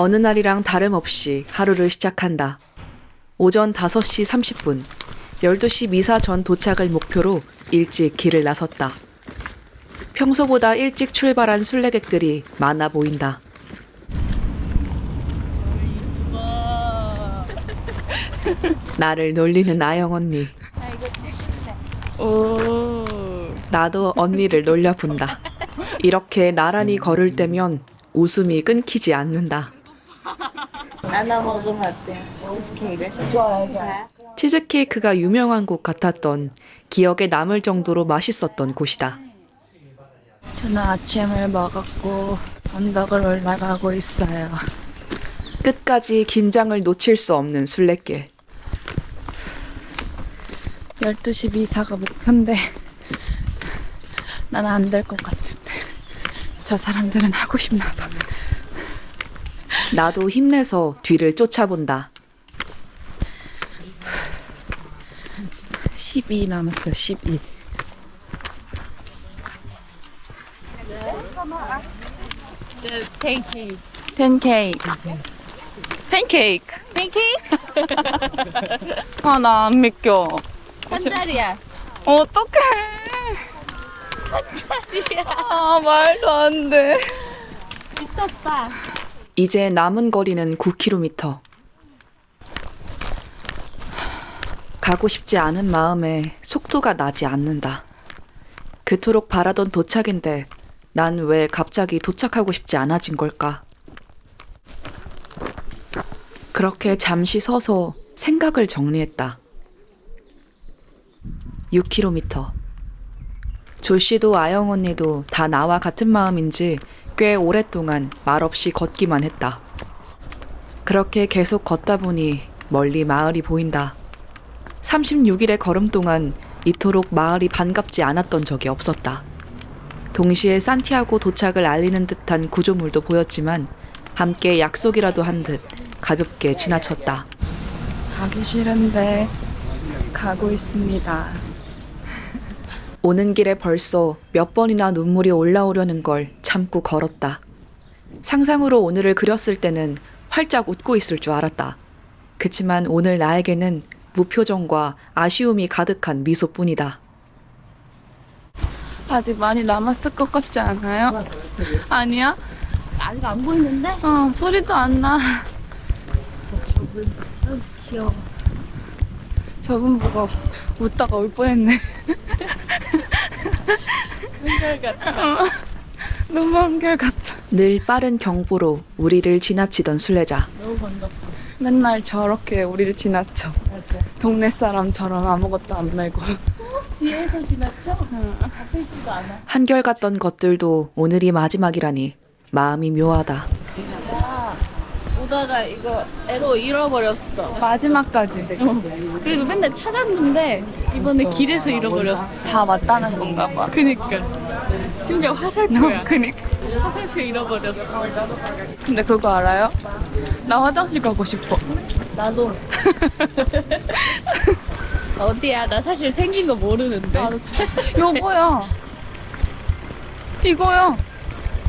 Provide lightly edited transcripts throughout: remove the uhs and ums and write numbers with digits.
어느 날이랑 다름없이 하루를 시작한다. 오전 5시 30분, 12시 미사 전 도착을 목표로 일찍 길을 나섰다. 평소보다 일찍 출발한 순례객들이 많아 보인다. 나를 놀리는 아영 언니. 나도 언니를 놀려본다. 이렇게 나란히 걸을 때면 웃음이 끊기지 않는다. 하나 먹으면 어때요? 치즈케이크? 좋아요. 치즈케이크가 유명한 곳 같았던, 기억에 남을 정도로 맛있었던 곳이다. 저는 아침을 먹었고 언덕을 올라가고 있어요. 끝까지 긴장을 놓칠 수 없는 순례길. 12시 미사가 목표인데 나는 안 될 것 같은데 저 사람들은 하고 싶나 봐. 나도 힘내서 뒤를 쫓아본다. 12 남았어요. 12. 팬케이크. 팬케이크. 팬케이크. 팬케이크? 아, 나 안 믿겨. 한 달이야. 어떡해. 아, 말도 안 돼. 미쳤다. 이제 남은 거리는 9km. 가고 싶지 않은 마음에 속도가 나지 않는다. 그토록 바라던 도착인데 난 왜 갑자기 도착하고 싶지 않아진 걸까? 그렇게 잠시 서서 생각을 정리했다. 6km. 조씨도 아영 언니도 다 나와 같은 마음인지 꽤 오랫동안 말없이 걷기만 했다. 그렇게 계속 걷다 보니 멀리 마을이 보인다. 36일의 걸음 동안 이토록 마을이 반갑지 않았던 적이 없었다. 동시에 산티아고 도착을 알리는 듯한 구조물도 보였지만 함께 약속이라도 한 듯 가볍게 지나쳤다. 가기 싫은데 가고 있습니다. 오는 길에 벌써 몇 번이나 눈물이 올라오려는 걸 참고 걸었다. 상상으로 오늘을 그렸을 때는 활짝 웃고 있을 줄 알았다. 그치만 오늘 나에게는 무표정과 아쉬움이 가득한 미소뿐이다. 아직 많이 남았을 것 같지 않아요? 아니야? 아직 안 보이는데? 소리도 안 나. 귀여워. 저분 보고 웃다가 울 뻔했네. 한달 같아. 너무 한결같다. 늘 빠른 경보로 우리를 지나치던 순례자. 너무 반갑다. 맨날 저렇게 우리를 지나쳐. 동네 사람처럼 아무것도 안 메고. 뒤에서 지나쳐? 앞에 있지도 않아. 한결같던 것들도 오늘이 마지막이라니 마음이 묘하다. 오다가 이거 에로 잃어버렸어. 마지막까지. 그래도 맨날 찾았는데 이번에 길에서 잃어버렸어. 다 맞다는 건가 봐. 그니까. 심지어 화살표야. 그니까. 화살표 잃어버렸어. 근데 그거 알아요? 나 화장실 가고 싶어. 나도. 어디야? 나 사실 생긴 거 모르는데. 여보야. 이거야.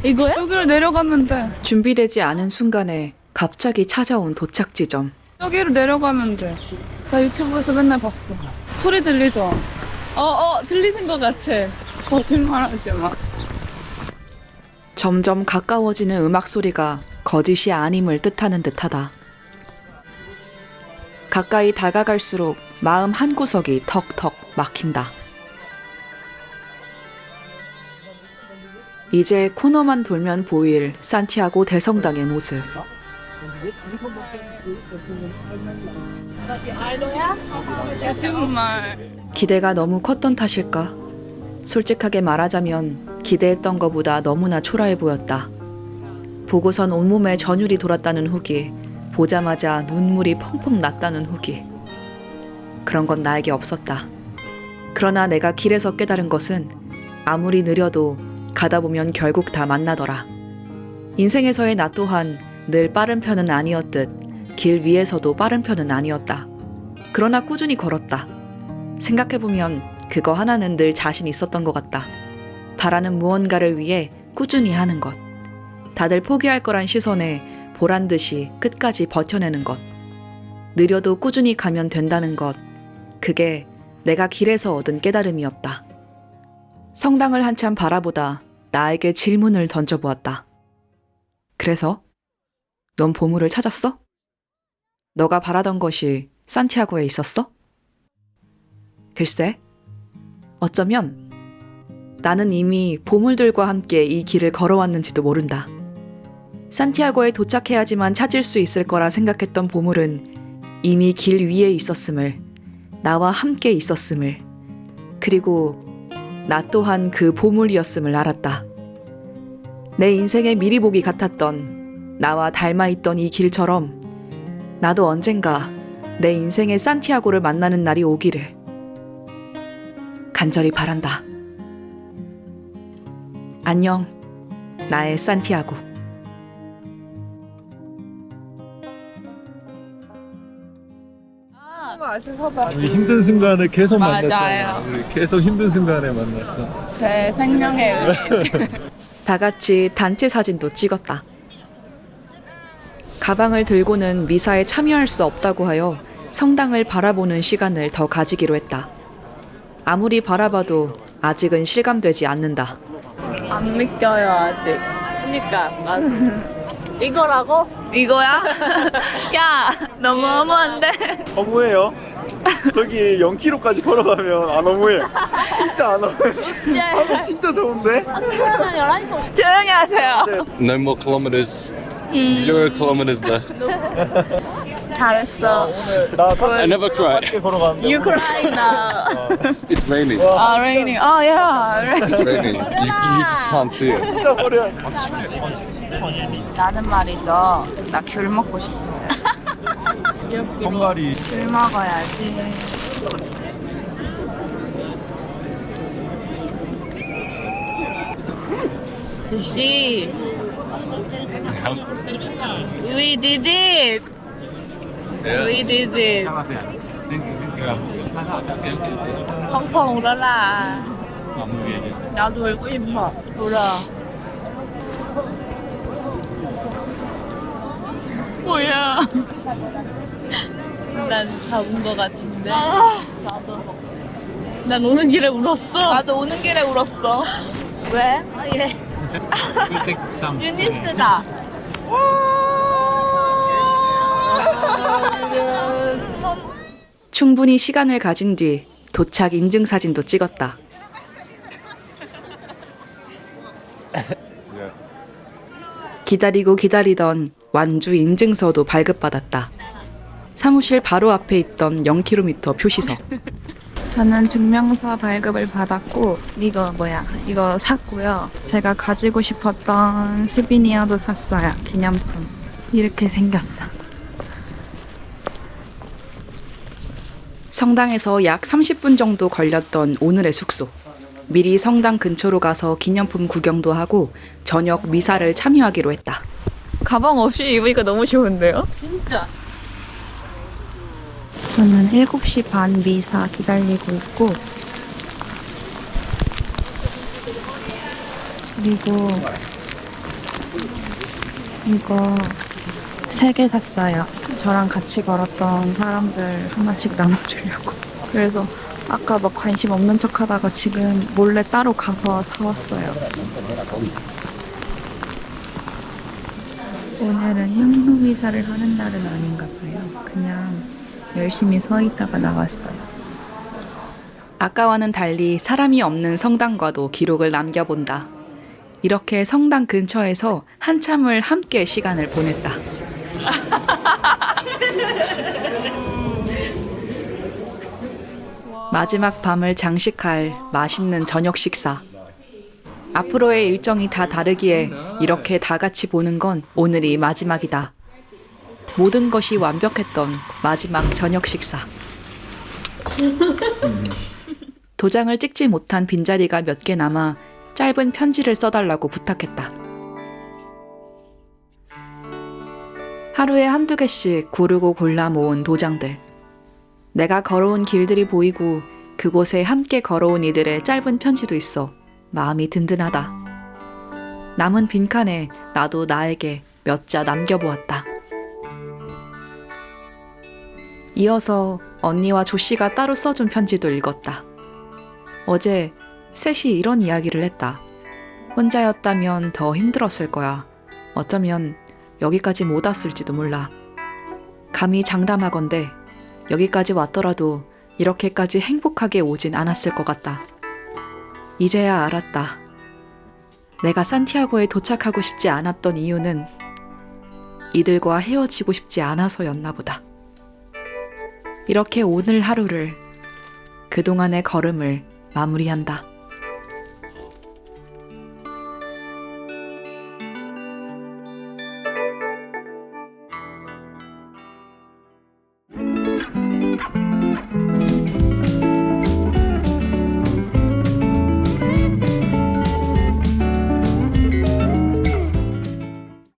이거야? 여기로 내려가면 돼. 준비되지 않은 순간에 갑자기 찾아온 도착 지점. 여기로 내려가면 돼. 나 유튜브에서 맨날 봤어. 소리 들리죠? 들리는 거 같아. 거짓말하지 마. 점점 가까워지는 음악 소리가 거짓이 아님을 뜻하는 듯하다. 가까이 다가갈수록 마음 한구석이 턱턱 막힌다. 이제 코너만 돌면 보일 산티아고 대성당의 모습. 거짓말. 기대가 너무 컸던 탓일까? 솔직하게 말하자면 기대했던 것보다 너무나 초라해 보였다. 보고선 온몸에 전율이 돌았다는 후기, 보자마자 눈물이 펑펑 났다는 후기. 그런 건 나에게 없었다. 그러나 내가 길에서 깨달은 것은 아무리 느려도 가다 보면 결국 다 만나더라. 인생에서의 나 또한 늘 빠른 편은 아니었듯 길 위에서도 빠른 편은 아니었다. 그러나 꾸준히 걸었다. 생각해보면 그거 하나는 늘 자신 있었던 것 같다. 바라는 무언가를 위해 꾸준히 하는 것. 다들 포기할 거란 시선에 보란 듯이 끝까지 버텨내는 것. 느려도 꾸준히 가면 된다는 것. 그게 내가 길에서 얻은 깨달음이었다. 성당을 한참 바라보다 나에게 질문을 던져보았다. 그래서? 넌 보물을 찾았어? 너가 바라던 것이 산티아고에 있었어? 글쎄, 어쩌면 나는 이미 보물들과 함께 이 길을 걸어왔는지도 모른다. 산티아고에 도착해야지만 찾을 수 있을 거라 생각했던 보물은 이미 길 위에 있었음을, 나와 함께 있었음을, 그리고 나 또한 그 보물이었음을 알았다. 내 인생의 미리 보기 같았던 나와 닮아있던 이 길처럼 나도 언젠가 내 인생의 산티아고를 만나는 날이 오기를 간절히 바란다. 안녕, 나의 산티아고. 아쉬워서 우리 힘든 순간을 계속 맞아요. 만났잖아. 우리 계속 힘든 순간에 만났어. 제 생명의 의미. 다 같이 단체 사진도 찍었다. 가방을 들고는 미사에 참여할 수 없다고 하여 성당을 바라보는 시간을 더 가지기로 했다. 아무리 바라봐도 아직은 실감되지 않는다. 안 믿겨요 아직. 그러니까 이거라고? 이거야? 야 너무 너무한데? 너무해요. 저기 0km까지 걸어가면 안 너무해. 진짜 안 너무해. 하면 진짜 좋은데? 그러면 11시 50분. 조용히 하세요. No more kilometers. 0 kilometers left. 잘했어. 나 I never cry. 밖에 걸어가는데. You crying now. It's raining. Raining. Oh yeah. It's raining. You just can't see it. 진짜 버려. 나는 말이죠. 나 귤 먹고 싶어요. 손발이. 귤 먹어야지. 제시. We did it. We did it. 펑펑 울어라. 나도 울고 싶어. 울어. 뭐야? 난 잡은 거 같은데. 난 오는 길에 울었어. 나도 오는 길에 울었어. 왜? 아, 예. 유니스다. 충분히 시간을 가진 뒤 도착 인증 사진도 찍었다. 기다리고 기다리던 완주 인증서도 발급받았다. 사무실 바로 앞에 있던 0km 표시석. 저는 증명서 발급을 받았고 이거 샀고요. 제가 가지고 싶었던 스비니어도 샀어요. 기념품. 이렇게 생겼어. 성당에서 약 30분 정도 걸렸던 오늘의 숙소. 미리 성당 근처로 가서 기념품 구경도 하고 저녁 미사를 참여하기로 했다. 가방 없이 입으니까 너무 좋은데요? 진짜. 저는 7시 반 미사 기다리고 있고 그리고 이거 3개 샀어요. 저랑 같이 걸었던 사람들 하나씩 나눠주려고. 그래서 아까 막 관심 없는 척 하다가 지금 몰래 따로 가서 사왔어요. 오늘은 향로 미사를 하는 날은 아닌가 봐요. 그냥 열심히 서 있다가 나왔어요. 아까와는 달리 사람이 없는 성당과도 기록을 남겨본다. 이렇게 성당 근처에서 한참을 함께 시간을 보냈다. 마지막 밤을 장식할 맛있는 저녁 식사. 앞으로의 일정이 다 다르기에 이렇게 다 같이 보는 건 오늘이 마지막이다. 모든 것이 완벽했던 마지막 저녁 식사. 도장을 찍지 못한 빈자리가 몇 개 남아 짧은 편지를 써달라고 부탁했다. 하루에 한두 개씩 고르고 골라 모은 도장들. 내가 걸어온 길들이 보이고 그곳에 함께 걸어온 이들의 짧은 편지도 있어 마음이 든든하다. 남은 빈칸에 나도 나에게 몇 자 남겨보았다. 이어서 언니와 조씨가 따로 써준 편지도 읽었다. 어제 셋이 이런 이야기를 했다. 혼자였다면 더 힘들었을 거야. 어쩌면 여기까지 못 왔을지도 몰라. 감히 장담하건대 여기까지 왔더라도 이렇게까지 행복하게 오진 않았을 것 같다. 이제야 알았다. 내가 산티아고에 도착하고 싶지 않았던 이유는 이들과 헤어지고 싶지 않아서였나 보다. 이렇게 오늘 하루를, 그동안의 걸음을 마무리한다.